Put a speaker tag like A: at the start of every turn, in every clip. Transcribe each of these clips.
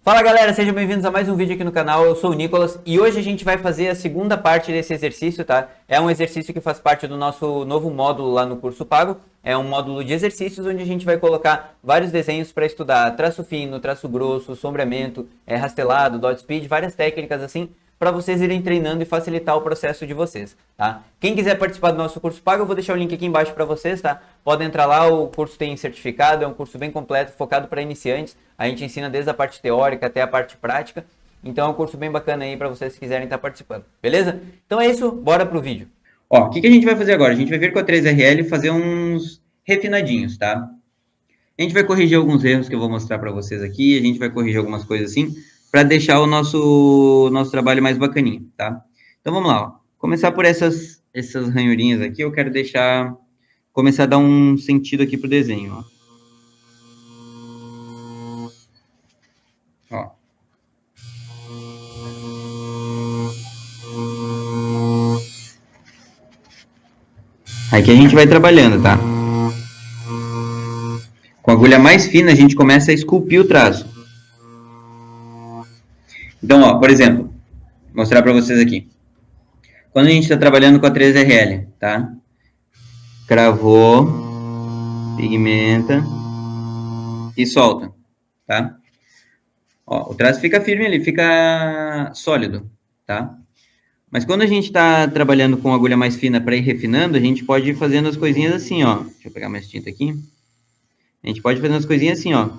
A: Fala galera, sejam bem-vindos a mais um vídeo aqui no canal, eu sou o Nicolas e hoje a gente vai fazer a segunda parte desse exercício, tá? É um exercício que faz parte do nosso novo módulo lá no curso pago, é um módulo de exercícios onde a gente vai colocar vários desenhos para estudar traço fino, traço grosso, sombreamento, rastelado, dot speed, várias técnicas assim, para vocês irem treinando e facilitar o processo de vocês, tá? Quem quiser participar do nosso curso pago, eu vou deixar o link aqui embaixo para vocês, tá? Podem entrar lá, o curso tem certificado, é um curso bem completo, focado para iniciantes. A gente ensina desde a parte teórica até a parte prática. Então é um curso bem bacana aí para vocês que quiserem estar participando, beleza? Então é isso, bora pro vídeo. Ó, o que a gente vai fazer agora? A gente vai vir com a 3RL e fazer uns refinadinhos, tá? A gente vai corrigir alguns erros que eu vou mostrar para vocês aqui, a gente vai corrigir algumas coisas assim, para deixar o nosso trabalho mais bacaninho, tá? Então vamos lá, ó. Começar por essas ranhurinhas aqui, eu quero começar a dar um sentido aqui pro desenho, ó. Ó. Aqui a gente vai trabalhando, tá? Com a agulha mais fina, a gente começa a esculpir o traço. Então, ó, por exemplo, vou mostrar para vocês aqui. Quando a gente está trabalhando com a 3RL, tá? Cravou, pigmenta e solta, tá? Ó, o traço fica firme ali, fica sólido, tá? Mas quando a gente está trabalhando com agulha mais fina para ir refinando, a gente pode ir fazendo as coisinhas assim, ó. Deixa eu pegar mais tinta aqui. A gente pode ir fazendo as coisinhas assim, ó.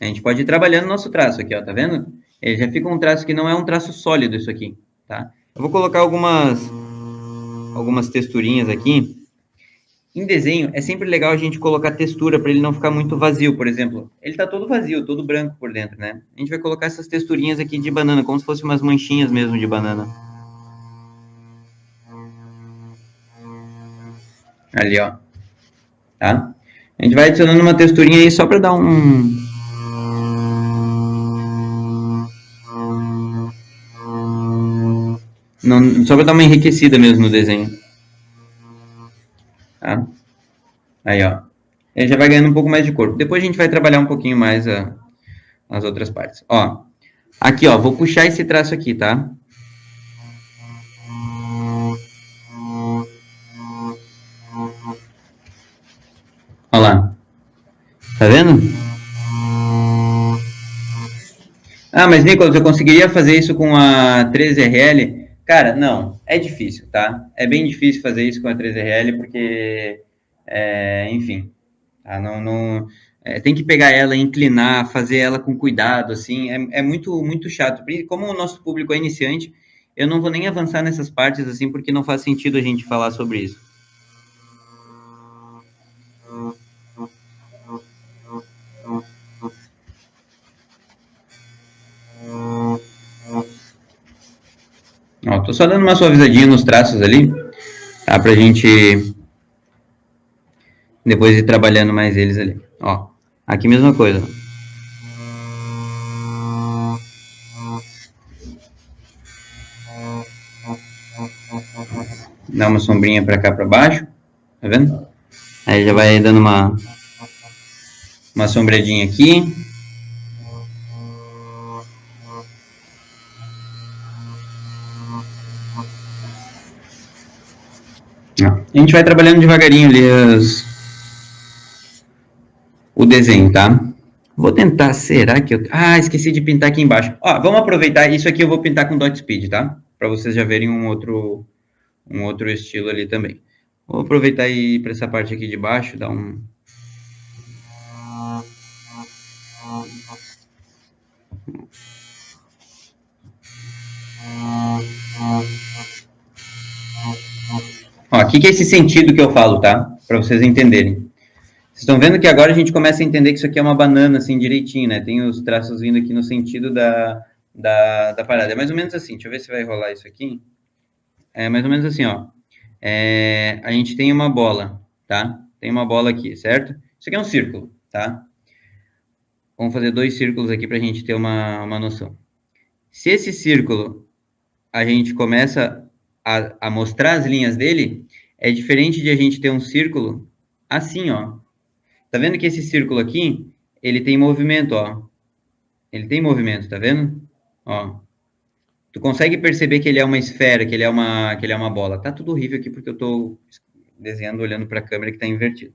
A: A gente pode ir trabalhando o nosso traço aqui, ó, tá vendo? Ele já fica um traço que não é um traço sólido isso aqui, tá? Eu vou colocar algumas texturinhas aqui. Em desenho, é sempre legal a gente colocar textura para ele não ficar muito vazio, por exemplo. Ele tá todo vazio, todo branco por dentro, né? A gente vai colocar essas texturinhas aqui de banana, como se fossem umas manchinhas mesmo de banana. Ali, ó. Tá? A gente vai adicionando uma texturinha aí só para dar só para dar uma enriquecida mesmo no desenho. Tá? Aí, ó. Ele já vai ganhando um pouco mais de corpo. Depois a gente vai trabalhar um pouquinho mais as outras partes. Ó, aqui, ó, vou puxar esse traço aqui, tá? Olha lá. Tá vendo? Ah, mas Nicolas, eu conseguiria fazer isso com a 3RL? Cara, não, é difícil, tá? É bem difícil fazer isso com a 3RL porque, enfim, tá? Tem que pegar ela, inclinar, fazer ela com cuidado, assim, é muito, muito chato. Como o nosso público é iniciante, eu não vou nem avançar nessas partes, assim, porque não faz sentido a gente falar sobre isso. Ó, tô só dando uma suavizadinha nos traços ali, tá? Pra gente depois ir trabalhando mais eles ali. Ó, aqui mesma coisa. Dá uma sombrinha pra cá, pra baixo, tá vendo? Aí já vai dando uma sombreadinha aqui. A gente vai trabalhando devagarinho ali o desenho, tá? Vou tentar, será que eu... Ah, esqueci de pintar aqui embaixo. Ó, vamos aproveitar, isso aqui eu vou pintar com dot speed, tá? Para vocês já verem um outro estilo ali também. Vou aproveitar e ir para essa parte aqui de baixo, dar um... Ó, aqui que é esse sentido que eu falo, tá? Para vocês entenderem. Vocês estão vendo que agora a gente começa a entender que isso aqui é uma banana, assim, direitinho, né? Tem os traços vindo aqui no sentido da parada. É mais ou menos assim, deixa eu ver se vai rolar isso aqui. É mais ou menos assim, ó. A gente tem uma bola, tá? Tem uma bola aqui, certo? Isso aqui é um círculo, tá? Vamos fazer 2 círculos aqui para a gente ter uma noção. Se esse círculo a gente começa a mostrar as linhas dele, é diferente de a gente ter um círculo assim, ó. Tá vendo que esse círculo aqui, ele tem movimento, ó. Ele tem movimento, tá vendo? Ó. Tu consegue perceber que ele é uma esfera, que ele é uma bola. Tá tudo horrível aqui porque eu tô desenhando olhando para a câmera que tá invertido.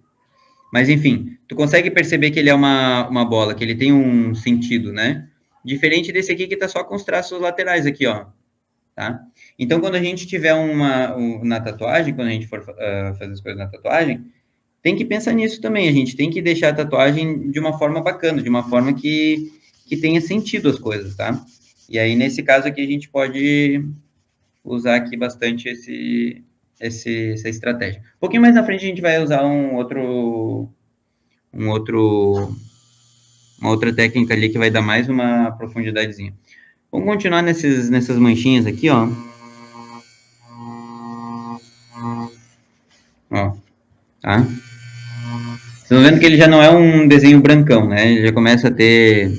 A: Mas enfim, tu consegue perceber que ele é uma bola, que ele tem um sentido, né? Diferente desse aqui que tá só com os traços laterais aqui, ó. Tá? Então, quando a gente tiver na tatuagem, quando a gente for fazer as coisas na tatuagem, tem que pensar nisso também. A gente tem que deixar a tatuagem de uma forma bacana, de uma forma que tenha sentido as coisas, tá? E aí, nesse caso aqui, a gente pode usar aqui bastante essa estratégia. Um pouquinho mais na frente, a gente vai usar uma outra técnica ali que vai dar mais uma profundidadezinha. Vamos continuar nessas manchinhas aqui, ó. Ó, tá? Vocês estão vendo que ele já não é um desenho brancão, né? Ele já começa a ter...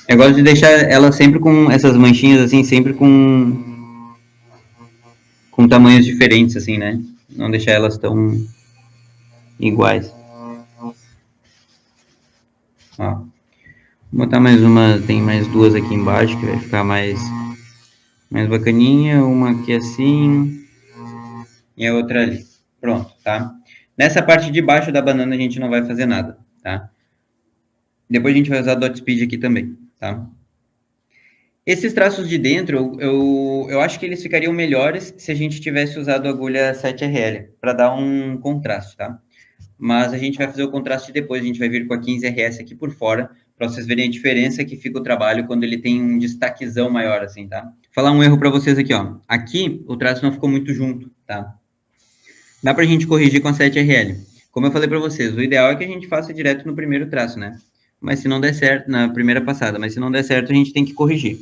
A: Eu gosto de deixar ela sempre com essas manchinhas, assim, sempre com tamanhos diferentes, assim, né? Não deixar elas tão iguais. Ó. Vou botar mais uma, tem mais duas aqui embaixo, que vai ficar mais bacaninha. Uma aqui assim, e a outra ali. Pronto, tá? Nessa parte de baixo da banana a gente não vai fazer nada, tá? Depois a gente vai usar dot speed aqui também, tá? Esses traços de dentro, eu acho que eles ficariam melhores se a gente tivesse usado a agulha 7RL, para dar um contraste, tá? Mas a gente vai fazer o contraste depois, a gente vai vir com a 15RS aqui por fora, para vocês verem a diferença que fica o trabalho quando ele tem um destaquezão maior, assim, tá? Vou falar um erro para vocês aqui, ó. Aqui, o traço não ficou muito junto, tá? Dá pra gente corrigir com a 7RL. Como eu falei para vocês, o ideal é que a gente faça direto no primeiro traço, né? Mas se não der certo, na primeira passada, mas se não der certo, a gente tem que corrigir.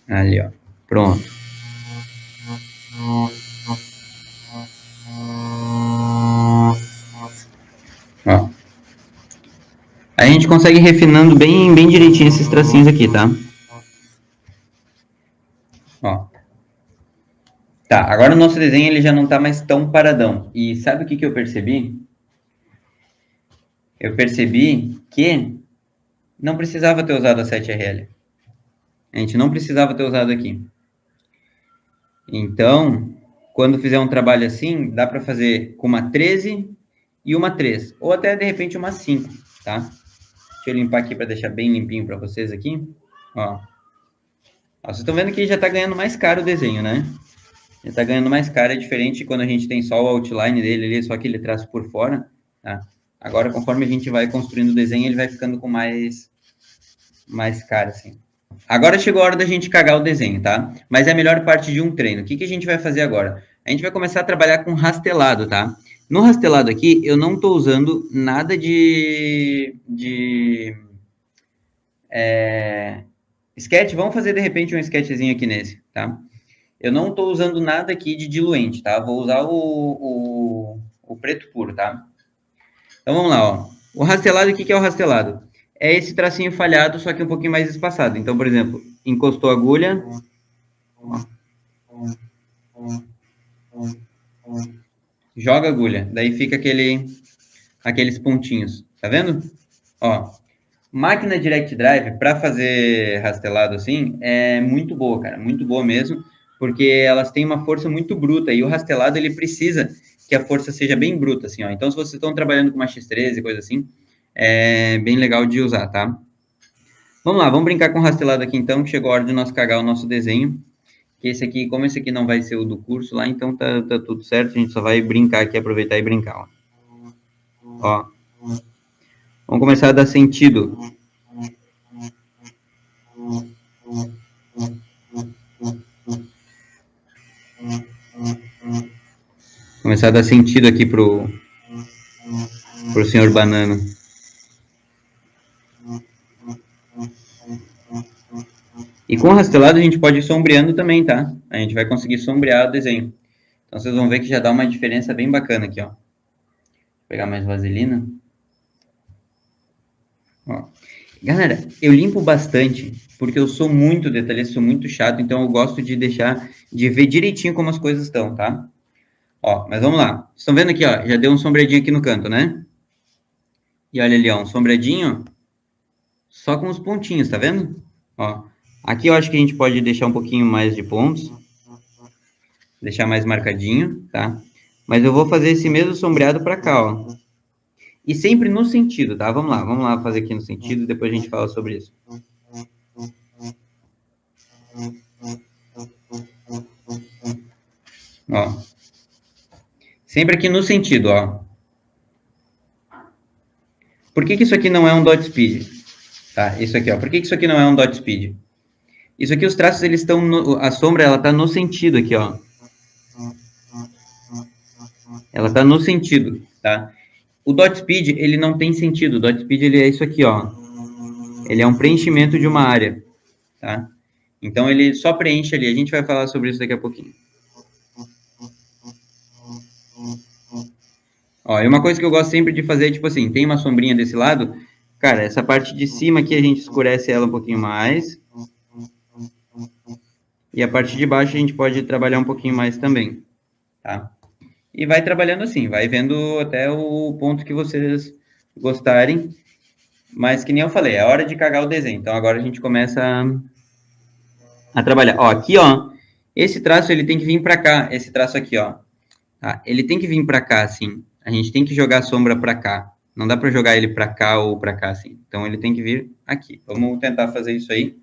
A: Ali, ó. Pronto. Ó. Aí a gente consegue ir refinando bem direitinho esses tracinhos aqui, tá? Ó. Tá, agora o nosso desenho ele já não tá mais tão paradão. E sabe o que eu percebi? Eu percebi que não precisava ter usado a 7RL. A gente não precisava ter usado aqui. Então, quando fizer um trabalho assim, dá para fazer com uma 13 e uma 3. Ou até, de repente, uma 5, tá? Deixa eu limpar aqui para deixar bem limpinho para vocês aqui. Ó. Vocês estão vendo que já está ganhando mais caro o desenho, né? Já está ganhando mais caro, é diferente quando a gente tem só o outline dele ali, só aquele traço por fora, tá? Agora, conforme a gente vai construindo o desenho, ele vai ficando com mais caro, assim. Agora chegou a hora da gente cagar o desenho, tá? Mas é a melhor parte de um treino. O que a gente vai fazer agora? A gente vai começar a trabalhar com rastelado, tá? No rastelado aqui, eu não estou usando nada de sketch. Vamos fazer, de repente, um sketchzinho aqui nesse, tá? Eu não estou usando nada aqui de diluente, tá? Vou usar o preto puro, tá? Então, vamos lá, ó. O rastelado, o que é o rastelado? É esse tracinho falhado, só que um pouquinho mais espaçado. Então, por exemplo, encostou a agulha. Joga a agulha. Daí fica aqueles pontinhos. Tá vendo? Ó. Máquina Direct Drive, para fazer rastelado assim, é muito boa, cara. Muito boa mesmo. Porque elas têm uma força muito bruta. E o rastelado, ele precisa que a força seja bem bruta, assim, ó. Então, se vocês estão trabalhando com uma X13 e coisa assim, é bem legal de usar, tá? Vamos lá, vamos brincar com o rastelado aqui então, que chegou a hora de nós cagar o nosso desenho. Que esse aqui, como esse aqui não vai ser o do curso lá, então tá tudo certo, a gente só vai brincar aqui, aproveitar e brincar, ó. Ó. Vamos começar a dar sentido. Começar a dar sentido aqui pro senhor Banana. E com o rastelado a gente pode ir sombreando também, tá? A gente vai conseguir sombrear o desenho. Então vocês vão ver que já dá uma diferença bem bacana aqui, ó. Vou pegar mais vaselina. Ó. Galera, eu limpo bastante, porque eu sou muito detalhista, sou muito chato, então eu gosto de deixar, de ver direitinho como as coisas estão, tá? Ó, mas vamos lá. Estão vendo aqui, ó, já deu um sombreadinho aqui no canto, né? E olha ali, ó, um sombreadinho só com os pontinhos, tá vendo? Ó, aqui eu acho que a gente pode deixar um pouquinho mais de pontos, deixar mais marcadinho, tá? Mas eu vou fazer esse mesmo sombreado para cá, ó. E sempre no sentido, tá? Vamos lá fazer aqui no sentido e depois a gente fala sobre isso. Ó. Sempre aqui no sentido, ó. Por que que isso aqui não é um dot speed? Tá, isso aqui, ó. Por que que isso aqui não é um dot speed? Isso aqui, os traços, eles estão... a sombra, ela tá no sentido aqui, ó. Ela tá no sentido, tá? O dot speed, ele não tem sentido. O dot speed, ele é isso aqui, ó. Ele é um preenchimento de uma área, tá? Então, ele só preenche ali. A gente vai falar sobre isso daqui a pouquinho. Ó, e uma coisa que eu gosto sempre de fazer é, tipo assim, tem uma sombrinha desse lado, cara, essa parte de cima aqui a gente escurece ela um pouquinho mais. E a parte de baixo a gente pode trabalhar um pouquinho mais também, tá? E vai trabalhando assim, vai vendo até o ponto que vocês gostarem. Mas que nem eu falei, é hora de cagar o desenho. Então agora a gente começa a trabalhar. Ó, aqui, ó, esse traço ele tem que vir para cá, esse traço aqui, ó. Tá? Ele tem que vir para cá, assim. A gente tem que jogar a sombra para cá. Não dá para jogar ele para cá ou para cá, assim. Então ele tem que vir aqui. Vamos tentar fazer isso aí.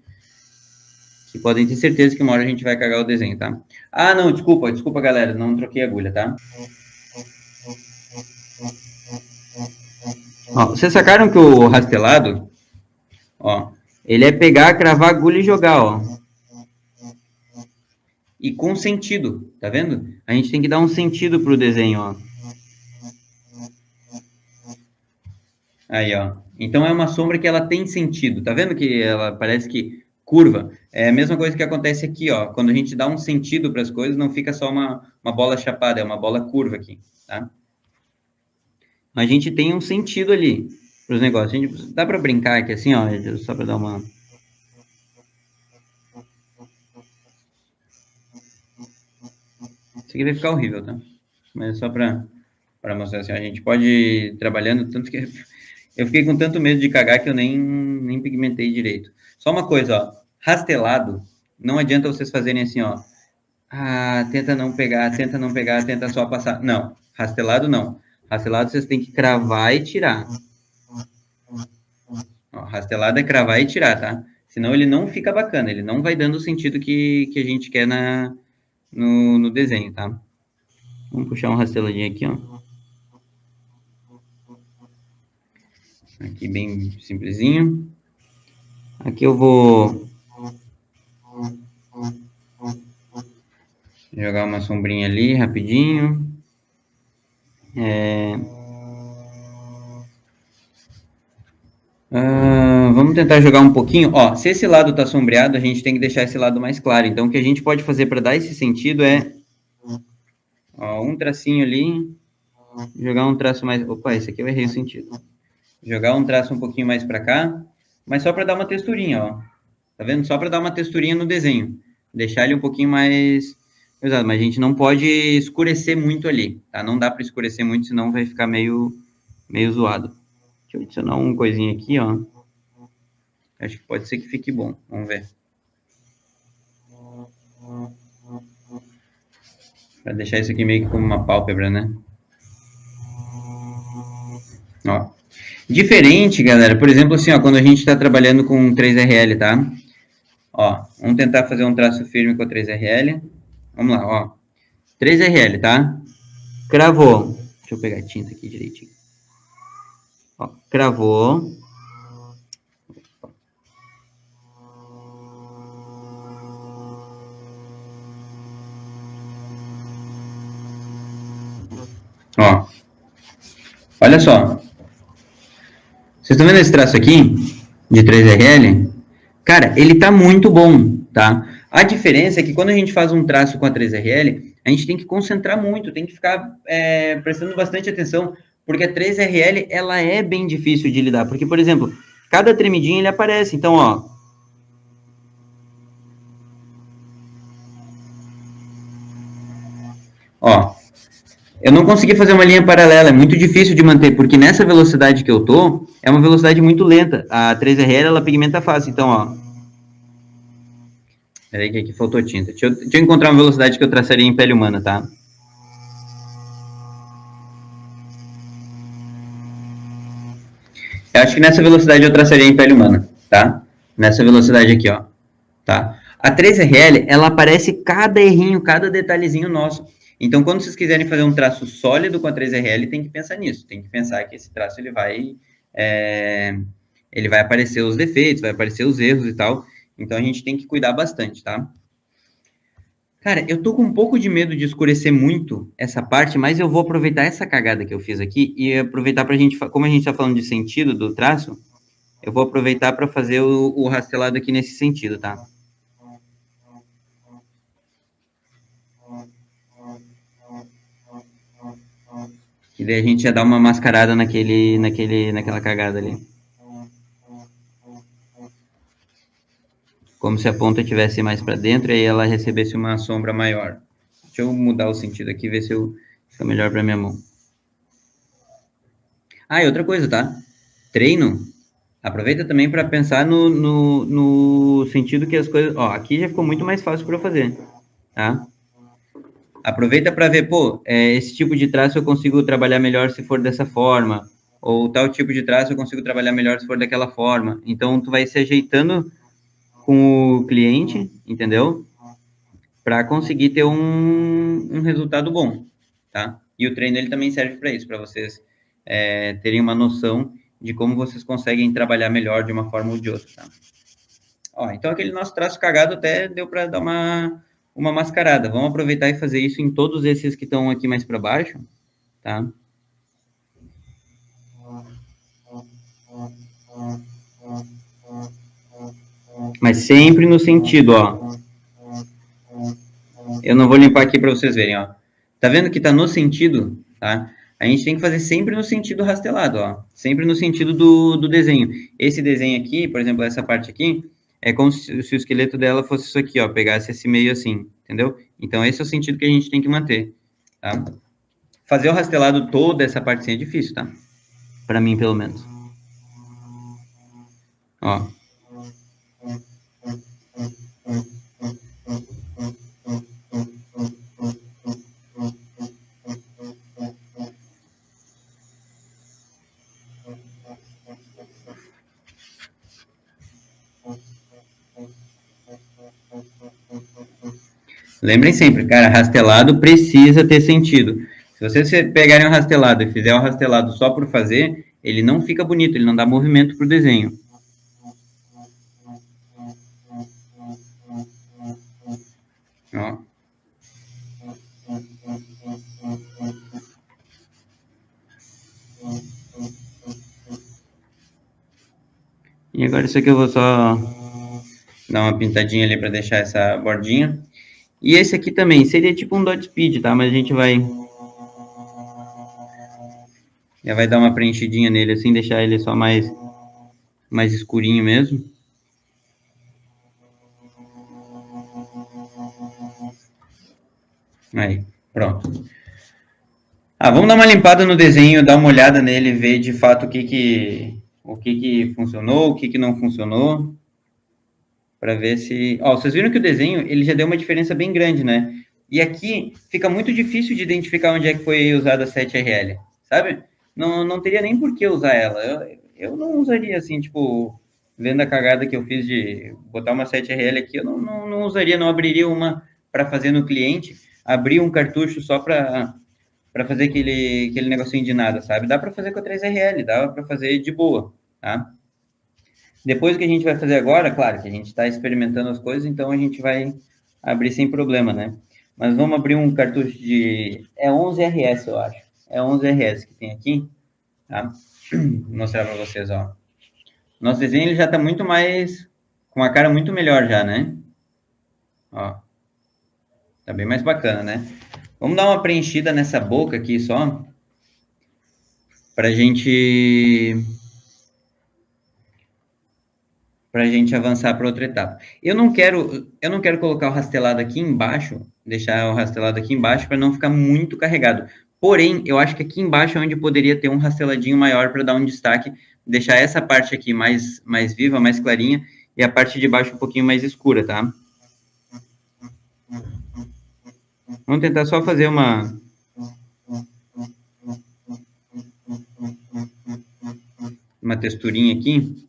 A: Que podem ter certeza que uma hora a gente vai cagar o desenho, tá? Ah, não, desculpa, galera. Não troquei a agulha, tá? Ó, vocês sacaram que o rastelado, ó, ele é pegar, cravar a agulha e jogar, ó. E com sentido, tá vendo? A gente tem que dar um sentido pro desenho, ó. Aí, ó. Então é uma sombra que ela tem sentido. Tá vendo que ela parece que curva? É a mesma coisa que acontece aqui, ó. Quando a gente dá um sentido para as coisas, não fica só uma bola chapada, é uma bola curva aqui, tá? A gente tem um sentido ali para os negócios. A gente, dá para brincar aqui assim, ó, só para dar uma... Isso aqui vai ficar horrível, tá? Mas só para mostrar assim, a gente pode ir trabalhando, tanto que eu fiquei com tanto medo de cagar que eu nem pigmentei direito. Só uma coisa, ó, rastelado, não adianta vocês fazerem assim, ó, tenta não pegar, tenta só passar. Não, rastelado não. Rastelado vocês têm que cravar e tirar. Ó, rastelado é cravar e tirar, tá? Senão ele não fica bacana, ele não vai dando o sentido que a gente quer no desenho, tá? Vamos puxar um rasteladinho aqui, ó. Aqui bem simplesinho. Aqui eu vou jogar uma sombrinha ali, rapidinho. Vamos tentar jogar um pouquinho. Ó, se esse lado tá sombreado, a gente tem que deixar esse lado mais claro. Então, o que a gente pode fazer para dar esse sentido é... Ó, um tracinho ali. Jogar um traço mais... Opa, esse aqui eu errei o sentido. Jogar um traço um pouquinho mais para cá. Mas só para dar uma texturinha, ó. Tá vendo? Só para dar uma texturinha no desenho. Deixar ele um pouquinho mais... Exato, mas a gente não pode escurecer muito ali, tá? Não dá para escurecer muito, senão vai ficar meio zoado. Deixa eu adicionar uma coisinha aqui, ó. Acho que pode ser que fique bom. Vamos ver. Para deixar isso aqui meio que como uma pálpebra, né? Ó. Diferente, galera, por exemplo, assim, ó, quando a gente está trabalhando com 3RL, tá? Ó, vamos tentar fazer um traço firme com a 3RL. Vamos lá, ó. 3RL, tá? Cravou. Deixa eu pegar a tinta aqui direitinho. Ó, cravou. Ó. Olha só. Vocês estão vendo esse traço aqui? De 3RL? Cara, ele tá muito bom, tá? A diferença é que quando a gente faz um traço com a 3RL, a gente tem que concentrar muito, tem que ficar prestando bastante atenção, porque a 3RL, ela é bem difícil de lidar. Porque, por exemplo, cada tremidinha ele aparece. Então, ó, eu não consegui fazer uma linha paralela, é muito difícil de manter, porque nessa velocidade que eu tô, é uma velocidade muito lenta. A 3RL, ela pigmenta fácil, então, ó. Peraí que aqui faltou tinta. Deixa eu encontrar uma velocidade que eu traçaria em pele humana, tá? Eu acho que nessa velocidade eu traçaria em pele humana, tá? Nessa velocidade aqui, ó. Tá? A 3RL, ela aparece cada errinho, cada detalhezinho nosso. Então, quando vocês quiserem fazer um traço sólido com a 3RL, tem que pensar nisso. Tem que pensar que esse traço ele vai aparecer os defeitos, vai aparecer os erros e tal. Então, a gente tem que cuidar bastante, tá? Cara, eu tô com um pouco de medo de escurecer muito essa parte, mas eu vou aproveitar essa cagada que eu fiz aqui e aproveitar pra gente, como a gente tá falando de sentido do traço, eu vou aproveitar para fazer o rastelado aqui nesse sentido, tá? E daí a gente já dá uma mascarada naquela cagada ali. Como se a ponta estivesse mais para dentro e aí ela recebesse uma sombra maior. Deixa eu mudar o sentido aqui, ver se fica melhor para minha mão. Ah, e outra coisa, tá? Treino. Aproveita também para pensar no sentido que as coisas... Ó, aqui já ficou muito mais fácil para eu fazer, tá? Aproveita para ver, pô, esse tipo de traço eu consigo trabalhar melhor se for dessa forma, ou tal tipo de traço eu consigo trabalhar melhor se for daquela forma. Então, tu vai se ajeitando com o cliente, entendeu? Para conseguir ter um resultado bom, tá? E o treino ele também serve para isso, para vocês terem uma noção de como vocês conseguem trabalhar melhor de uma forma ou de outra, tá? Ó, então aquele nosso traço cagado até deu para dar uma mascarada. Vamos aproveitar e fazer isso em todos esses que estão aqui mais para baixo, tá? Mas sempre no sentido, ó. Eu não vou limpar aqui para vocês verem, ó. Tá vendo que tá no sentido, tá? A gente tem que fazer sempre no sentido rastelado, ó. Sempre no sentido do desenho. Esse desenho aqui, por exemplo, essa parte aqui, é como se o esqueleto dela fosse isso aqui, ó. Pegasse esse meio assim, entendeu? Então, esse é o sentido que a gente tem que manter, tá? Fazer o rastelado toda essa parte assim é difícil, tá? Para mim, pelo menos. Ó. Lembrem sempre, cara, rastelado precisa ter sentido. Se vocês pegarem um rastelado e fizer um rastelado só por fazer, ele não fica bonito, ele não dá movimento pro desenho. Ó. E agora isso aqui eu vou só dar uma pintadinha ali para deixar essa bordinha. E esse aqui também seria tipo um dot speed, tá? Mas a gente já vai dar uma preenchidinha nele assim, deixar ele só mais escurinho mesmo. Aí, pronto. Vamos dar uma limpada no desenho, dar uma olhada nele, ver de fato o que funcionou, o que não funcionou, para ver se... Ó, vocês viram que o desenho, ele já deu uma diferença bem grande, né? E aqui fica muito difícil de identificar onde é que foi usada a 7RL, sabe? Não teria nem por que usar ela. Eu não usaria assim, tipo, vendo a cagada que eu fiz de botar uma 7RL aqui, eu não usaria, não abriria uma para fazer no cliente, abrir um cartucho só para fazer aquele negocinho de nada, sabe? Dá para fazer com a 3RL, dá para fazer de boa, tá? Depois o que a gente vai fazer agora, claro que a gente está experimentando as coisas, então a gente vai abrir sem problema, né? Mas vamos abrir um cartucho de... É 11RS, eu acho. É 11RS que tem aqui, tá? Vou mostrar para vocês, ó. Nosso desenho ele já está muito mais... com uma cara muito melhor já, né? Ó. Tá bem mais bacana, né? Vamos dar uma preenchida nessa boca aqui só. Pra gente para a gente avançar para outra etapa. Eu não quero colocar o rastelado aqui embaixo, deixar o rastelado aqui embaixo para não ficar muito carregado. Porém, eu acho que aqui embaixo é onde poderia ter um rasteladinho maior para dar um destaque, deixar essa parte aqui mais viva, mais clarinha, e a parte de baixo um pouquinho mais escura, tá? Vamos tentar só fazer uma texturinha aqui,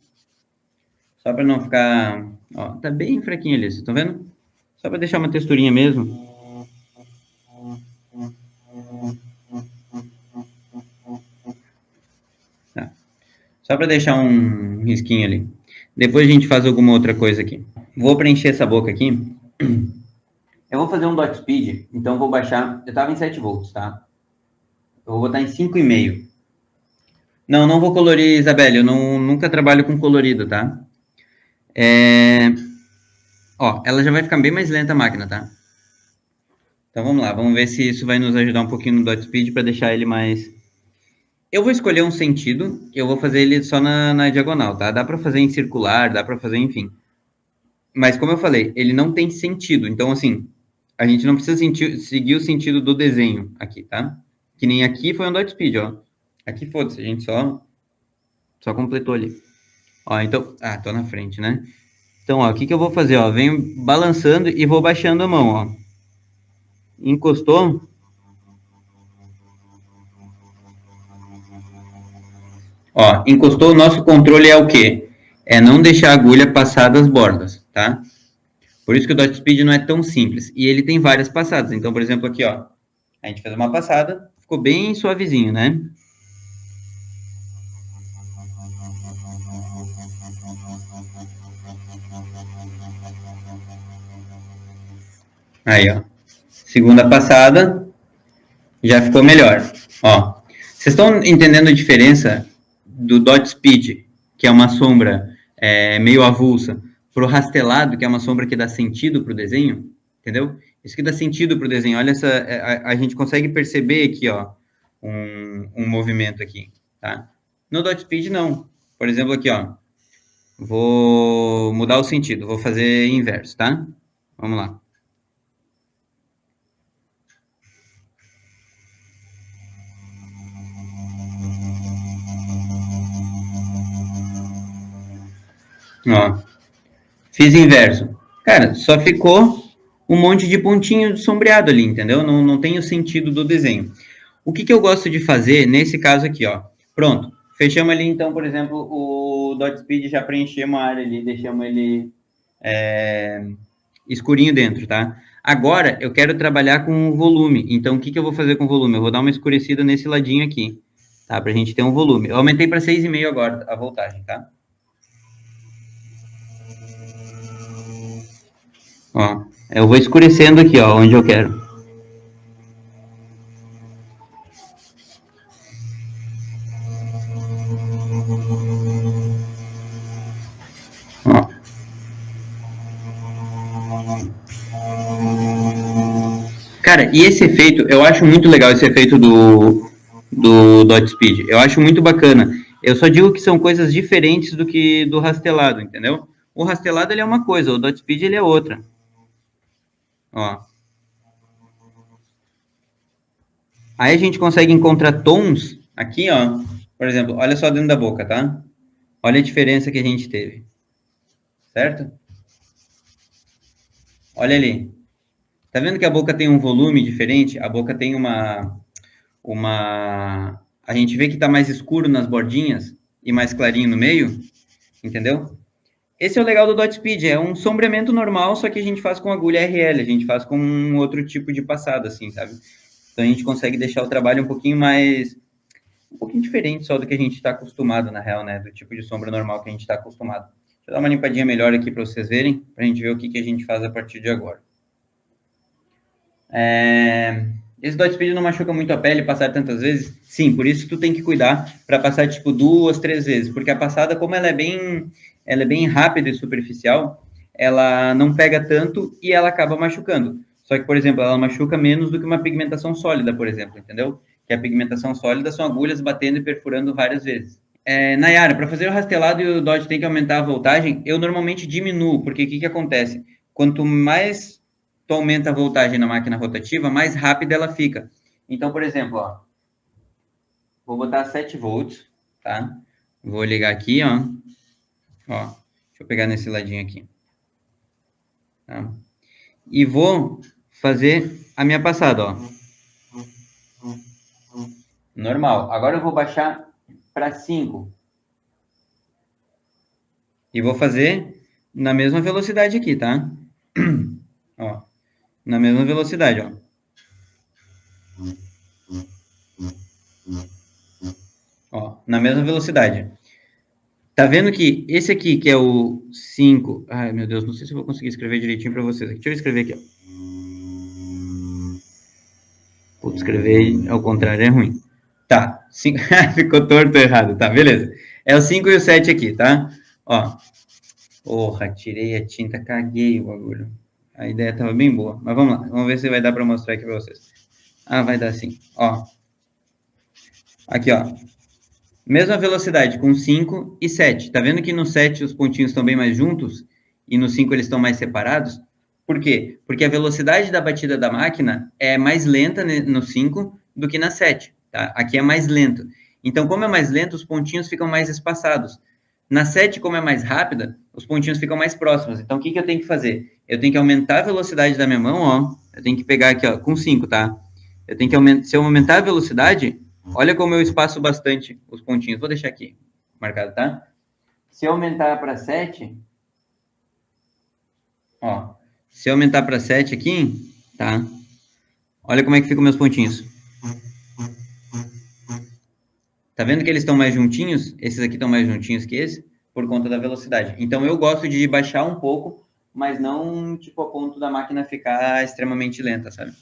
A: só para não ficar... Ó, tá bem fraquinho ali, vocês estão vendo? Só para deixar uma texturinha mesmo. Tá. Só para deixar um risquinho ali. Depois a gente faz alguma outra coisa aqui. Vou preencher essa boca aqui. Eu vou fazer um dot speed, então vou baixar... Eu estava em 7 volts, tá? Eu vou botar em 5,5. Não vou colorir, Isabelle. Eu nunca trabalho com colorido, tá? Ó, ela já vai ficar bem mais lenta a máquina, tá? Então vamos lá, vamos ver se isso vai nos ajudar um pouquinho no dot speed para deixar ele mais... Eu vou escolher um sentido, eu vou fazer ele só na diagonal, tá? Dá para fazer em circular, dá para fazer, enfim. Mas como eu falei, ele não tem sentido, então assim, a gente não precisa seguir o sentido do desenho aqui, tá? Que nem aqui foi um dot speed, ó. Aqui foda-se, a gente só completou ali. Ó, então... Ah, tô na frente, né? Então, ó, o que eu vou fazer, ó? Venho balançando e vou baixando a mão, ó. Encostou. Ó, encostou, o nosso controle é o quê? É não deixar a agulha passar das bordas, tá? Por isso que o dot speed não é tão simples. E ele tem várias passadas. Então, por exemplo, aqui, ó. A gente fez uma passada, ficou bem suavezinho, né? Aí, ó. Segunda passada, já ficou melhor. Ó, vocês estão entendendo a diferença do dot speed, que é uma sombra meio avulsa, para o rastelado, que é uma sombra que dá sentido para o desenho? Entendeu? Isso que dá sentido para o desenho. Olha essa, a gente consegue perceber aqui, ó, um movimento aqui, tá? No dot speed, não. Por exemplo, aqui, ó. Vou mudar o sentido, vou fazer inverso, tá? Vamos lá. Ó, fiz inverso. Cara, só ficou um monte de pontinho sombreado ali, entendeu? Não tem o sentido do desenho. O que eu gosto de fazer nesse caso aqui, ó. Pronto. Fechamos ali, então, por exemplo, o dot speed, já preenchemos a área ali, deixamos ele escurinho dentro, tá? Agora, eu quero trabalhar com o volume. Então, o que eu vou fazer com o volume? Eu vou dar uma escurecida nesse ladinho aqui, tá? Pra gente ter um volume. Eu aumentei para 6,5 agora a voltagem, tá? Ó, eu vou escurecendo aqui, ó, onde eu quero. Ó. Cara, e esse efeito, eu acho muito legal esse efeito do dot speed. Eu acho muito bacana. Eu só digo que são coisas diferentes do que do rastelado, entendeu? O rastelado ele é uma coisa, o dot speed ele é outra. Ó. Aí a gente consegue encontrar tons aqui, ó. Por exemplo, olha só dentro da boca, tá? Olha a diferença que a gente teve. Certo? Olha ali. Tá vendo que a boca tem um volume diferente? A boca tem uma... A gente vê que tá mais escuro nas bordinhas e mais clarinho no meio, entendeu? Esse é o legal do dot speed, é um sombreamento normal, só que a gente faz com agulha RL, a gente faz com um outro tipo de passada, assim, sabe? Então a gente consegue deixar o trabalho um pouquinho diferente só do que a gente está acostumado, na real, né? Do tipo de sombra normal que a gente está acostumado. Deixa eu dar uma limpadinha melhor aqui para vocês verem, para a gente ver o que a gente faz a partir de agora. Esse dot speed não machuca muito a pele passar tantas vezes? Sim, por isso tu tem que cuidar para passar tipo 2, 3 vezes, porque a passada, como ela é bem rápida e superficial, ela não pega tanto e ela acaba machucando. Só que, por exemplo, ela machuca menos do que uma pigmentação sólida, por exemplo, entendeu? Que a pigmentação sólida são agulhas batendo e perfurando várias vezes,
B: Nayara, para fazer o rastelado e o Dodge tem que aumentar a voltagem, eu normalmente diminuo, porque o que acontece? Quanto mais tu aumenta a voltagem na máquina rotativa, mais rápida ela fica. Então, por exemplo, ó, vou botar 7 volts, tá? Vou ligar aqui, ó. Ó, deixa eu pegar nesse ladinho aqui. Tá? E vou fazer a minha passada, ó. Normal. Agora eu vou baixar para 5. E vou fazer na mesma velocidade aqui, tá? Ó, na mesma velocidade, ó. Ó, na mesma velocidade. Tá vendo que esse aqui, que é o 5... Ai, meu Deus, não sei se eu vou conseguir escrever direitinho para vocês. Deixa eu escrever aqui, ó. Putz, escrever ao contrário é ruim. Tá, ficou torto errado, tá, beleza. É o 5 e o 7 aqui, tá? Ó, porra, tirei a tinta, caguei o bagulho. A ideia tava bem boa, mas vamos lá, vamos ver se vai dar para mostrar aqui para vocês. Ah, vai dar sim, ó. Aqui, ó. Mesma velocidade, com 5 e 7. Tá vendo que no 7 os pontinhos estão bem mais juntos e no 5 eles estão mais separados? Por quê? Porque a velocidade da batida da máquina é mais lenta no 5 do que na 7. Tá? Aqui é mais lento. Então, como é mais lento, os pontinhos ficam mais espaçados. Na 7, como é mais rápida, os pontinhos ficam mais próximos. Então, o que eu tenho que fazer? Eu tenho que aumentar a velocidade da minha mão, ó. Eu tenho que pegar aqui, ó, com 5, tá? Eu tenho que aumentar. Se eu aumentar a velocidade, olha como eu espaço bastante os pontinhos. Vou deixar aqui marcado, tá? Se eu aumentar para 7, ó. Se eu aumentar para 7 aqui, tá? Olha como é que ficam meus pontinhos. Tá vendo que eles estão mais juntinhos? Esses aqui estão mais juntinhos que esse, por conta da velocidade. Então, eu gosto de baixar um pouco, mas não, tipo, a ponto da máquina ficar extremamente lenta, sabe?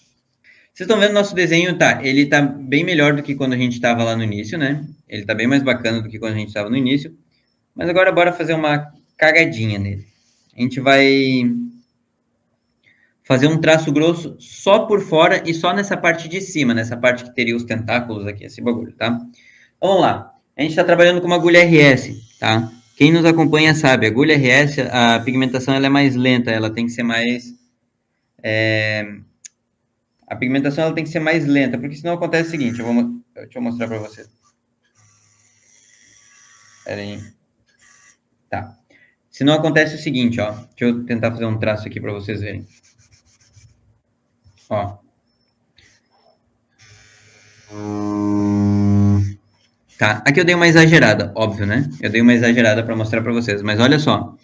B: Vocês estão vendo nosso desenho, tá? Ele tá bem melhor do que quando a gente estava lá no início, né? Ele tá bem mais bacana do que quando a gente estava no início. Mas agora, bora fazer uma cagadinha nele. A gente vai fazer um traço grosso só por fora e só nessa parte de cima, nessa parte que teria os tentáculos aqui, esse bagulho, tá? Vamos lá. A gente está trabalhando com uma agulha RS, tá? Quem nos acompanha sabe, a agulha RS, a pigmentação ela é mais lenta, ela tem que ser mais... A pigmentação ela tem que ser mais lenta, porque senão acontece o seguinte, deixa eu mostrar para vocês. Pera aí. Tá. Senão acontece o seguinte, ó. Deixa eu tentar fazer um traço aqui para vocês verem. Ó. Tá, aqui eu dei uma exagerada, óbvio, né? Eu dei uma exagerada para mostrar para vocês, mas olha só.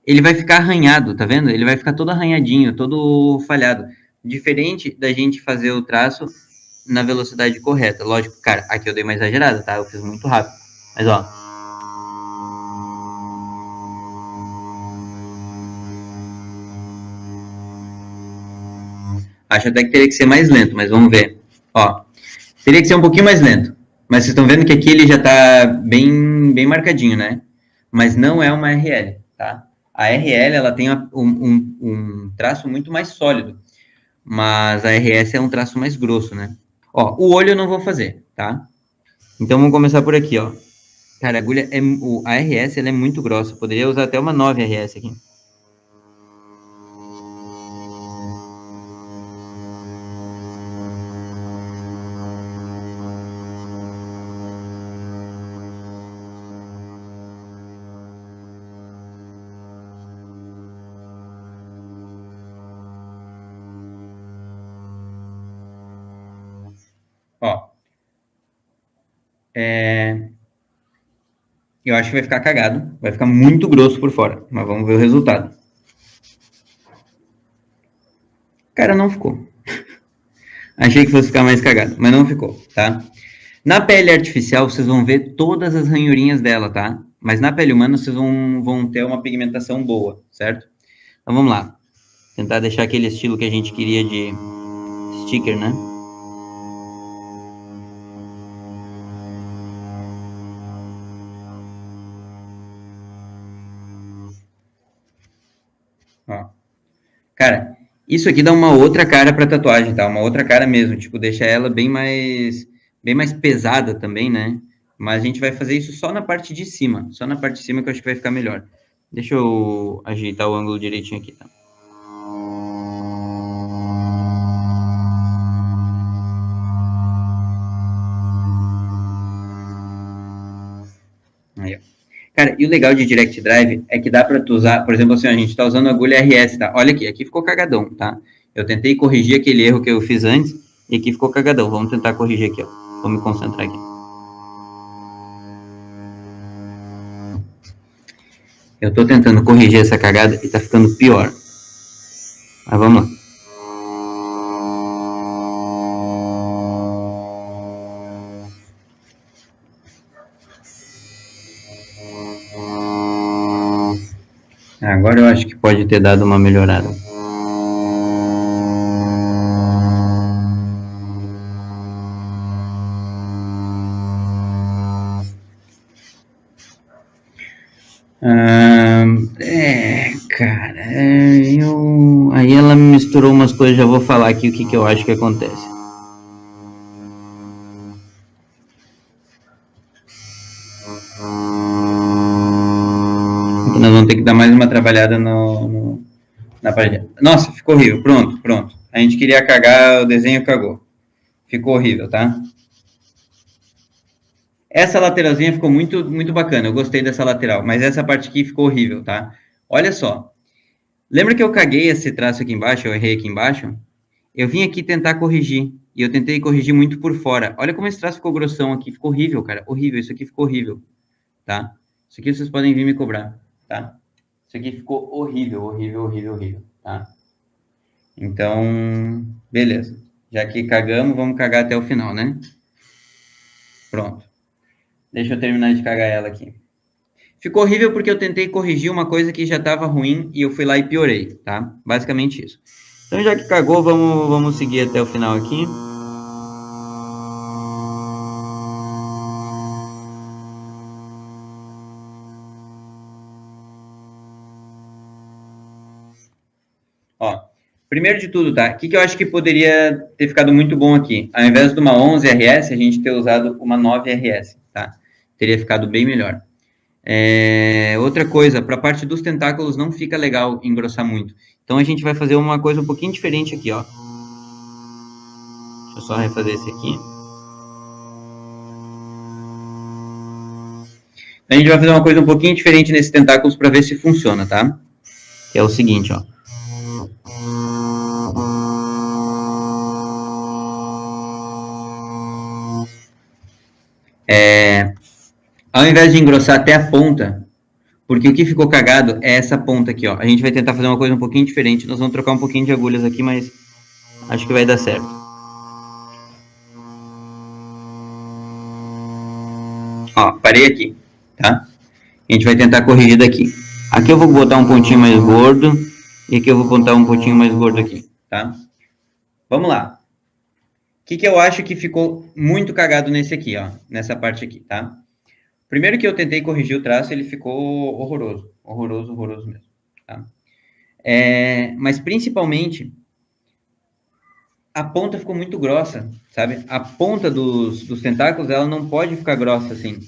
B: Ele vai ficar arranhado, tá vendo? Ele vai ficar todo arranhadinho, todo falhado. Diferente da gente fazer o traço na velocidade correta. Lógico, cara, aqui eu dei uma exagerada, tá? Eu fiz muito rápido. Mas, ó. Acho até que teria que ser mais lento, mas vamos ver. Ó. Teria que ser um pouquinho mais lento. Mas vocês estão vendo que aqui ele já tá bem marcadinho, né? Mas não é uma RL, tá? A RL, ela tem um traço muito mais sólido. Mas a RS é um traço mais grosso, né? Ó, o olho eu não vou fazer, tá? Então, vamos começar por aqui, ó. Cara, a agulha a RS, ela é muito grossa. Eu poderia usar até uma 9 RS aqui. Ó. Eu acho que vai ficar cagado. Vai ficar muito grosso por fora. Mas vamos ver o resultado. Cara, não ficou. Achei que fosse ficar mais cagado, mas não ficou, tá? Na pele artificial, vocês vão ver todas as ranhurinhas dela, tá? Mas na pele humana, vocês vão ter uma pigmentação boa, certo? Então, vamos lá. Tentar deixar aquele estilo que a gente queria de sticker, né? Ó. Cara, isso aqui dá uma outra cara pra tatuagem, tá? Uma outra cara mesmo, tipo, deixa ela bem mais pesada também, né? Mas a gente vai fazer isso só na parte de cima. Só na parte de cima que eu acho que vai ficar melhor. Deixa eu ajeitar o ângulo direitinho aqui, tá? Aí, ó. Cara, e o legal de Direct Drive é que dá para tu usar, por exemplo, assim, a gente está usando a agulha RS, tá? Olha aqui ficou cagadão, tá? Eu tentei corrigir aquele erro que eu fiz antes e aqui ficou cagadão. Vamos tentar corrigir aqui, ó. Vou me concentrar aqui. Eu tô tentando corrigir essa cagada e tá ficando pior. Mas vamos lá. Agora eu acho que pode ter dado uma melhorada. Cara, aí ela me misturou umas coisas, já vou falar aqui o que eu acho que acontece. Nós vamos ter que dar mais uma trabalhada na parede. Nossa, ficou horrível. Pronto. A gente queria cagar, o desenho cagou. Ficou horrível, tá? Essa lateralzinha ficou muito bacana. Eu gostei dessa lateral. Mas essa parte aqui ficou horrível, tá? Olha só. Lembra que eu caguei esse traço aqui embaixo? Eu errei aqui embaixo? Eu vim aqui tentar corrigir. E eu tentei corrigir muito por fora. Olha como esse traço ficou grossão aqui. Ficou horrível, cara. Horrível. Isso aqui ficou horrível. Tá? Isso aqui vocês podem vir me cobrar. Tá? Isso aqui ficou horrível, tá? Então, beleza. Já que cagamos, vamos cagar até o final, né? Pronto. Deixa eu terminar de cagar ela aqui. Ficou horrível porque eu tentei corrigir uma coisa que já estava ruim e eu fui lá e piorei, tá? Basicamente isso. Então, já que cagou, vamos seguir até o final aqui. Ó, primeiro de tudo, tá? O que eu acho que poderia ter ficado muito bom aqui? Ao invés de uma 11 RS, a gente ter usado uma 9 RS, tá? Teria ficado bem melhor. Outra coisa, para a parte dos tentáculos não fica legal engrossar muito. Então a gente vai fazer uma coisa um pouquinho diferente aqui, ó. Deixa eu só refazer esse aqui. A gente vai fazer uma coisa um pouquinho diferente nesses tentáculos para ver se funciona, tá? Que é o seguinte, ó. Ao invés de engrossar até a ponta, porque o que ficou cagado é essa ponta aqui, ó. A gente vai tentar fazer uma coisa um pouquinho diferente. Nós vamos trocar um pouquinho de agulhas aqui, mas acho que vai dar certo. Ó, parei aqui, tá? A gente vai tentar corrigir daqui. Aqui eu vou botar um pontinho mais gordo e aqui eu vou botar um pontinho mais gordo aqui, tá? Vamos lá. O que eu acho que ficou muito cagado nesse aqui, ó, nessa parte aqui, tá? Primeiro que eu tentei corrigir o traço, ele ficou horroroso. Horroroso mesmo, tá? Mas principalmente, a ponta ficou muito grossa, sabe? A ponta dos tentáculos, ela não pode ficar grossa assim.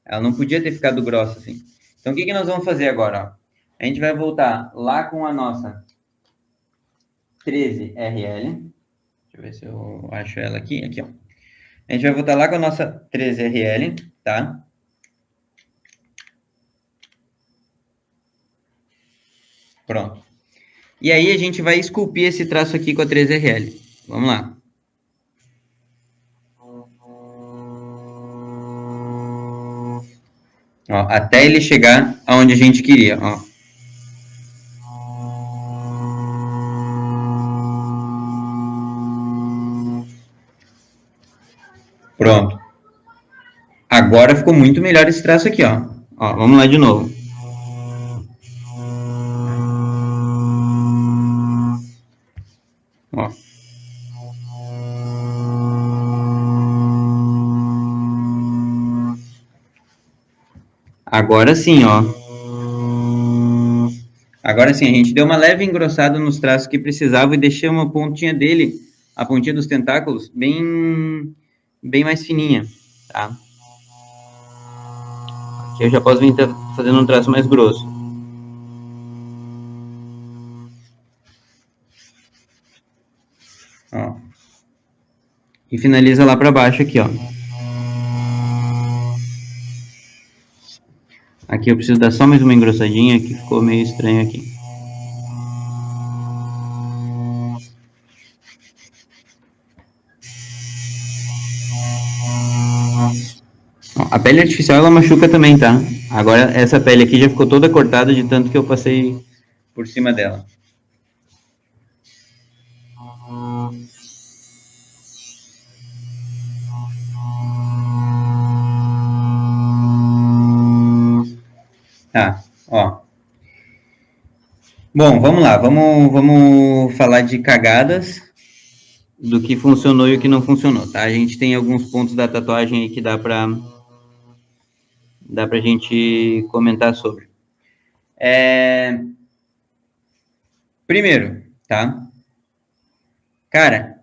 B: Ela não podia ter ficado grossa assim. Então, o que nós vamos fazer agora? Ó? A gente vai voltar lá com a nossa 13RL. Deixa eu ver se eu acho ela aqui. Aqui, ó. A gente vai voltar lá com a nossa 13RL, tá? Pronto. E aí a gente vai esculpir esse traço aqui com a 13RL. Vamos lá. Ó, até ele chegar aonde a gente queria, ó. Pronto. Agora ficou muito melhor esse traço aqui, ó. Ó, vamos lá de novo. Ó. Agora sim, ó. Agora sim, a gente deu uma leve engrossada nos traços que precisava e deixei uma pontinha dele, a pontinha dos tentáculos, bem mais fininha, tá? Que eu já posso vir fazendo um traço mais grosso. Ó. E finaliza lá para baixo aqui, ó. Aqui eu preciso dar só mais uma engrossadinha, que ficou meio estranho aqui. Ó, a pele artificial ela machuca também, tá? Agora essa pele aqui já ficou toda cortada de tanto que eu passei por cima dela. Tá, ó. Bom, vamos lá, vamos falar de cagadas, do que funcionou e o que não funcionou, tá? A gente tem alguns pontos da tatuagem aí que dá pra gente comentar sobre. Primeiro, tá? Cara,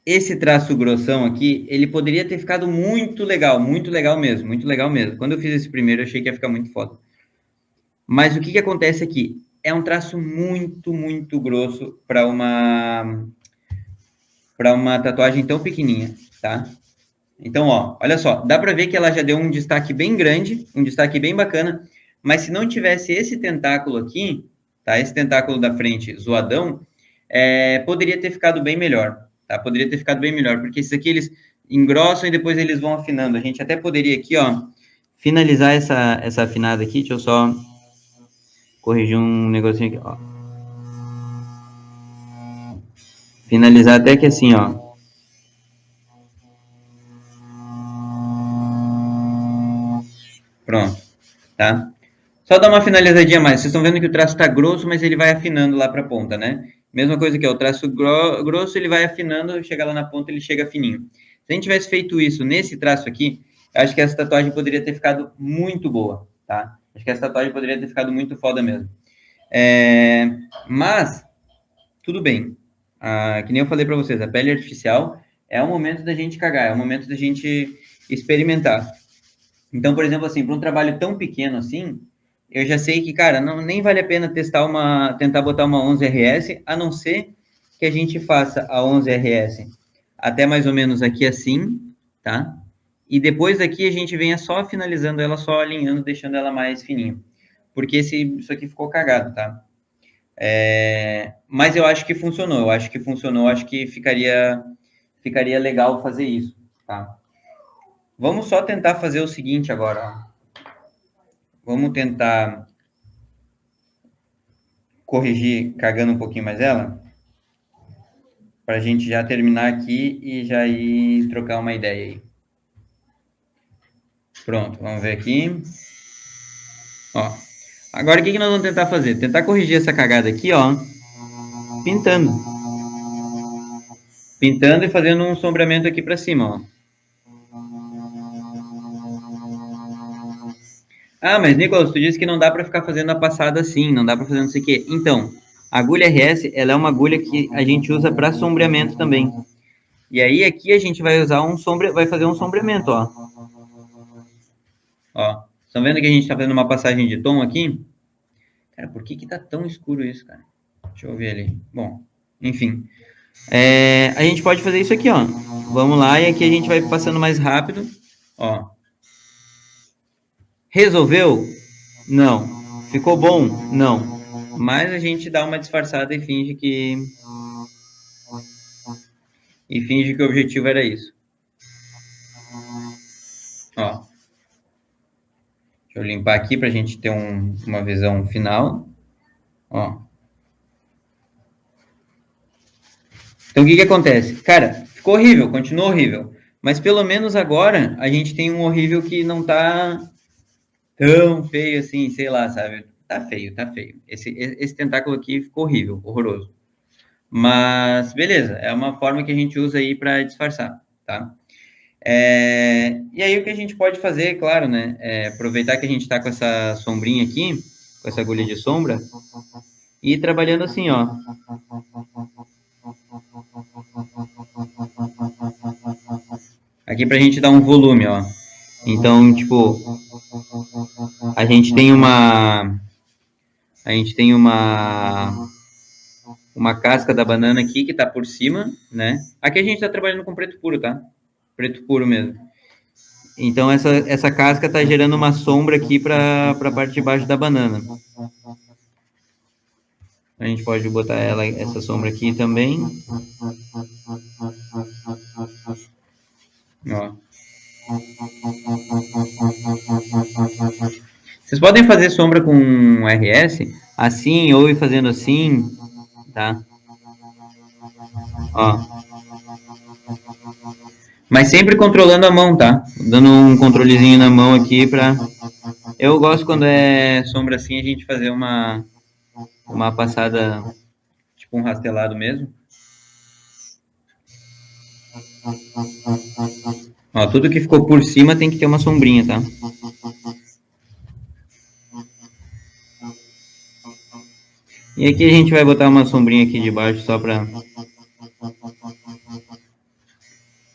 B: esse traço grossão aqui, ele poderia ter ficado muito legal mesmo, muito legal mesmo. Quando eu fiz esse primeiro, eu achei que ia ficar muito foda. Mas o que acontece aqui? É um traço muito, muito grosso para uma tatuagem tão pequenininha, tá? Então, ó, olha só, dá para ver que ela já deu um destaque bem grande, um destaque bem bacana, mas se não tivesse esse tentáculo aqui, tá? Esse tentáculo da frente zoadão, poderia ter ficado bem melhor, tá? Poderia ter ficado bem melhor, porque esses aqui eles engrossam e depois eles vão afinando. A gente até poderia aqui, ó, finalizar essa afinada aqui, deixa eu só corrigir um negocinho aqui, ó. Finalizar até que assim, ó. Pronto, tá? Só dar uma finalizadinha a mais. Vocês estão vendo que o traço tá grosso, mas ele vai afinando lá pra ponta, né? Mesma coisa que o traço grosso, ele vai afinando, chega lá na ponta, ele chega fininho. Se a gente tivesse feito isso nesse traço aqui, eu acho que essa tatuagem poderia ter ficado muito boa, tá? Acho que essa tatuagem poderia ter ficado muito foda mesmo. Mas, tudo bem. Que nem eu falei pra vocês, a pele artificial é o momento da gente cagar, é o momento da gente experimentar. Então, por exemplo, assim, para um trabalho tão pequeno assim, eu já sei que, cara, nem vale a pena tentar botar uma 11RS, a não ser que a gente faça a 11RS até mais ou menos aqui assim, tá? E depois daqui a gente venha só finalizando ela, só alinhando, deixando ela mais fininha. Porque isso aqui ficou cagado, tá? Mas eu acho que funcionou, acho que ficaria legal fazer isso, tá? Vamos só tentar fazer o seguinte agora, ó. Vamos tentar corrigir, cagando um pouquinho mais ela, para a gente já terminar aqui e já ir trocar uma ideia aí. Pronto, vamos ver aqui. Ó, agora o que nós vamos tentar fazer? Tentar corrigir essa cagada aqui, ó, pintando. Pintando e fazendo um sombreamento aqui para cima, ó. Ah, mas Nicolas, tu disse que não dá para ficar fazendo a passada assim, não dá para fazer não sei o quê. Então, a agulha RS, ela é uma agulha que a gente usa para sombreamento também. E aí aqui a gente vai usar vai fazer um sombreamento, ó. Ó, estão vendo que a gente está fazendo uma passagem de tom aqui? Cara, por que tá tão escuro isso, cara? Deixa eu ver ali. Bom, enfim. A gente pode fazer isso aqui, ó. Vamos lá e aqui a gente vai passando mais rápido, ó. Resolveu? Não. Ficou bom? Não. Mas a gente dá uma disfarçada e finge que o objetivo era isso. Ó. Deixa eu limpar aqui pra gente ter uma visão final. Ó. Então o que acontece? Cara, ficou horrível, continuou horrível. Mas pelo menos agora a gente tem um horrível que não tá tão feio assim, sei lá, sabe? Tá feio, tá feio. Esse tentáculo aqui ficou horrível, horroroso. Mas, beleza, é uma forma que a gente usa aí para disfarçar, tá? E aí o que a gente pode fazer, claro, né? Aproveitar que a gente tá com essa sombrinha aqui, com essa agulha de sombra, e ir trabalhando assim, ó. Aqui pra gente dar um volume, ó. Então, tipo, a gente tem uma casca da banana aqui que tá por cima, né? Aqui a gente tá trabalhando com preto puro, tá? Preto puro mesmo. Então essa casca tá gerando uma sombra aqui para a parte de baixo da banana. A gente pode botar essa sombra aqui também. Ó. Vocês podem fazer sombra com RS, assim, ou ir fazendo assim, tá? Ó. Mas sempre controlando a mão, tá? Dando um controlezinho na mão aqui pra... Eu gosto quando é sombra assim, a gente fazer uma passada, tipo um rastelado mesmo. Ó, tudo que ficou por cima tem que ter uma sombrinha, tá? E aqui a gente vai botar uma sombrinha aqui de baixo só pra...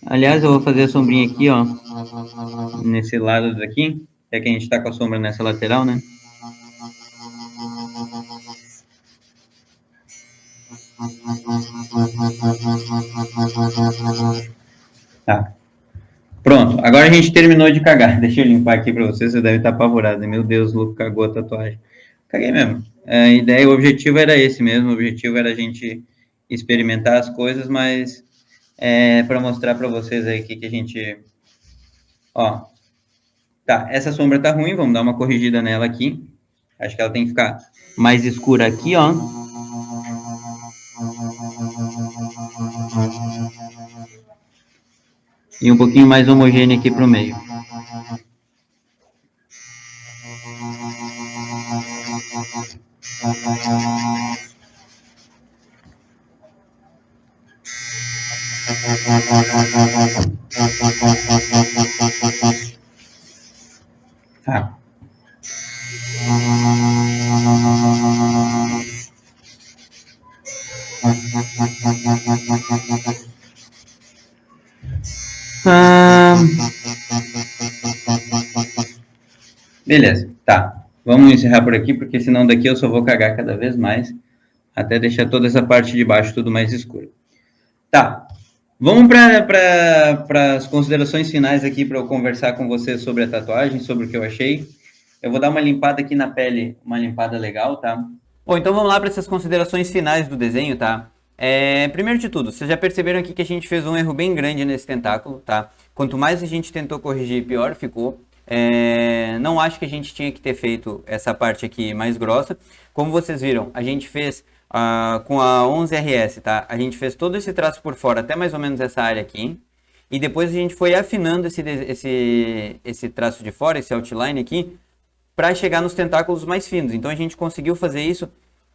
B: Aliás, eu vou fazer a sombrinha aqui, ó. Nesse lado daqui. É que a gente tá com a sombra nessa lateral, né? Tá. Pronto. Agora a gente terminou de cagar. Deixa eu limpar aqui pra vocês. Você deve estar apavorado. Meu Deus, o Luco cagou a tatuagem. Caguei mesmo. A ideia, o objetivo era esse mesmo. O objetivo era a gente experimentar as coisas, mas para mostrar para vocês aí que a gente... Ó. Tá, essa sombra tá ruim. Vamos dar uma corrigida nela aqui. Acho que ela tem que ficar mais escura aqui, ó. E um pouquinho mais homogênea aqui pro meio. Tá. Beleza, tá. Vamos encerrar por aqui, porque senão daqui eu só vou cagar cada vez mais, até deixar toda essa parte de baixo tudo mais escuro. Tá. Vamos para as considerações finais aqui para eu conversar com vocês sobre a tatuagem, sobre o que eu achei. Eu vou dar uma limpada aqui na pele, uma limpada legal, tá? Bom, então vamos lá para essas considerações finais do desenho, tá? Primeiro de tudo, vocês já perceberam aqui que a gente fez um erro bem grande nesse tentáculo, tá? Quanto mais a gente tentou corrigir, pior ficou. Não acho que a gente tinha que ter feito essa parte aqui mais grossa. Como vocês viram, a gente fez com a 11RS, tá? A gente fez todo esse traço por fora, até mais ou menos essa área aqui. E depois a gente foi afinando esse traço de fora, esse outline aqui, para chegar nos tentáculos mais finos. Então a gente conseguiu fazer isso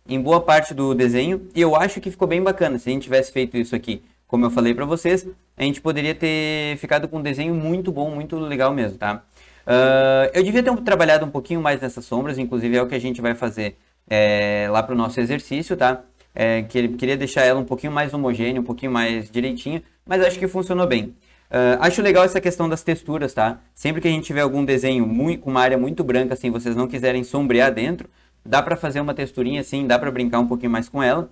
B: em boa parte do desenho, e eu acho que ficou bem bacana. Se a gente tivesse feito isso aqui, como eu falei para vocês, a gente poderia ter ficado com um desenho muito bom, muito legal mesmo, tá? Eu devia ter trabalhado um pouquinho mais nessas sombras, inclusive é o que a gente vai fazer lá para o nosso exercício, tá? Queria deixar ela um pouquinho mais homogênea, um pouquinho mais direitinho, mas acho que funcionou bem. Acho legal essa questão das texturas, tá? Sempre que a gente tiver algum desenho com uma área muito branca, assim, vocês não quiserem sombrear dentro, dá pra fazer uma texturinha assim, dá pra brincar um pouquinho mais com ela.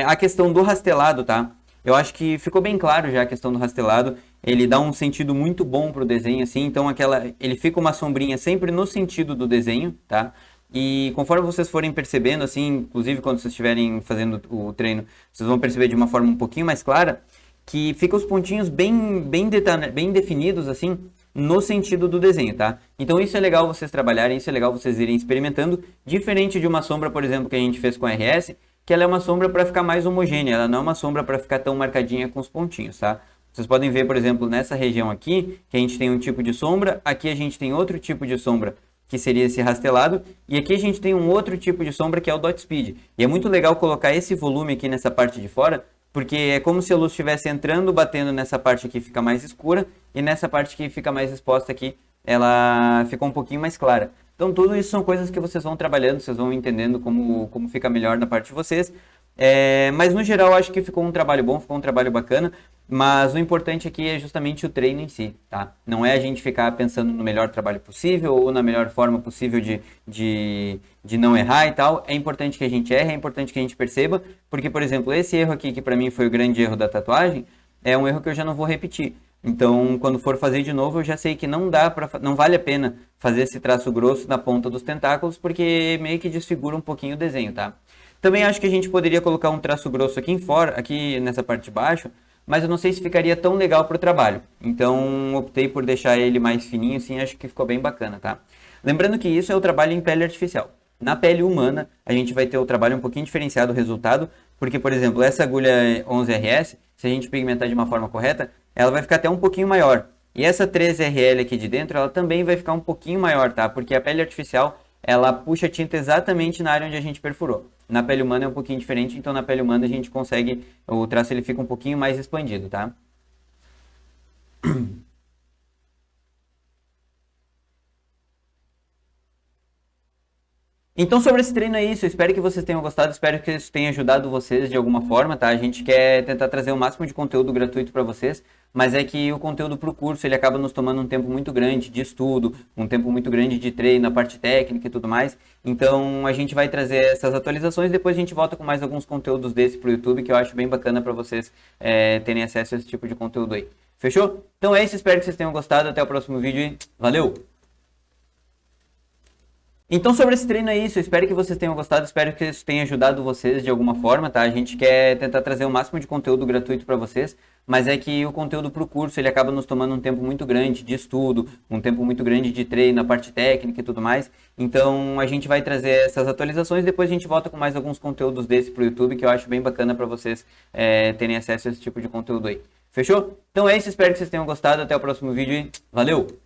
B: A questão do rastelado, tá? Eu acho que ficou bem claro já a questão do rastelado. Ele dá um sentido muito bom pro desenho, assim, então ele fica uma sombrinha sempre no sentido do desenho, tá? E conforme vocês forem percebendo, assim, inclusive quando vocês estiverem fazendo o treino, vocês vão perceber de uma forma um pouquinho mais clara, que fica os pontinhos bem definidos, assim, no sentido do desenho, tá? Então isso é legal vocês trabalharem, isso é legal vocês irem experimentando, diferente de uma sombra, por exemplo, que a gente fez com a RS, que ela é uma sombra para ficar mais homogênea, ela não é uma sombra para ficar tão marcadinha com os pontinhos, tá? Vocês podem ver, por exemplo, nessa região aqui, que a gente tem um tipo de sombra, aqui a gente tem outro tipo de sombra, que seria esse rastelado, e aqui a gente tem um outro tipo de sombra, que é o dot speed. E é muito legal colocar esse volume aqui nessa parte de fora, porque é como se a luz estivesse entrando, batendo nessa parte aqui fica mais escura, e nessa parte que fica mais exposta aqui, ela fica um pouquinho mais clara. Então tudo isso são coisas que vocês vão trabalhando, vocês vão entendendo como fica melhor na parte de vocês.
A: Mas no geral acho que ficou um trabalho bom, ficou um trabalho bacana, mas o importante aqui é justamente o treino em si, tá? Não é a gente ficar pensando no melhor trabalho possível ou na melhor forma possível de não errar e tal. É importante que a gente erre, é importante que a gente perceba, porque, por exemplo, esse erro aqui, que pra mim foi o grande erro da tatuagem, é um erro que eu já não vou repetir. Então, quando for fazer de novo, eu já sei que não vale a pena fazer esse traço grosso na ponta dos tentáculos, porque meio que desfigura um pouquinho o desenho, tá? Também acho que a gente poderia colocar um traço grosso aqui fora, aqui nessa parte de baixo, mas eu não sei se ficaria tão legal para o trabalho. Então, optei por deixar ele mais fininho, assim, acho que ficou bem bacana, tá? Lembrando que isso é o trabalho em pele artificial. Na pele humana, a gente vai ter o trabalho um pouquinho diferenciado, o resultado, porque, por exemplo, essa agulha 11RS, se a gente pigmentar de uma forma correta, ela vai ficar até um pouquinho maior. E essa 13RL aqui de dentro, ela também vai ficar um pouquinho maior, tá? Porque a pele artificial, ela puxa a tinta exatamente na área onde a gente perfurou. Na pele humana é um pouquinho diferente, então na pele humana a gente consegue, o traço ele fica um pouquinho mais expandido, tá? Então, sobre esse treino é isso. Eu espero que vocês tenham gostado, espero que isso tenha ajudado vocês de alguma forma, tá? A gente quer tentar trazer o máximo de conteúdo gratuito para vocês, mas é que o conteúdo para o curso ele acaba nos tomando um tempo muito grande de estudo, um tempo muito grande de treino, a parte técnica e tudo mais. Então, a gente vai trazer essas atualizações, depois a gente volta com mais alguns conteúdos desse para o YouTube, que eu acho bem bacana para vocês terem acesso a esse tipo de conteúdo aí. Fechou? Então é isso, espero que vocês tenham gostado. Até o próximo vídeo e valeu! Então, sobre esse treino é isso. Eu espero que vocês tenham gostado, espero que isso tenha ajudado vocês de alguma forma, tá? A gente quer tentar trazer o máximo de conteúdo gratuito para vocês, mas é que o conteúdo para o curso ele acaba nos tomando um tempo muito grande de estudo, um tempo muito grande de treino, a parte técnica e tudo mais. Então, a gente vai trazer essas atualizações, depois a gente volta com mais alguns conteúdos desse para o YouTube, que eu acho bem bacana para vocês terem acesso a esse tipo de conteúdo aí. Fechou? Então é isso, espero que vocês tenham gostado. Até o próximo vídeo e valeu!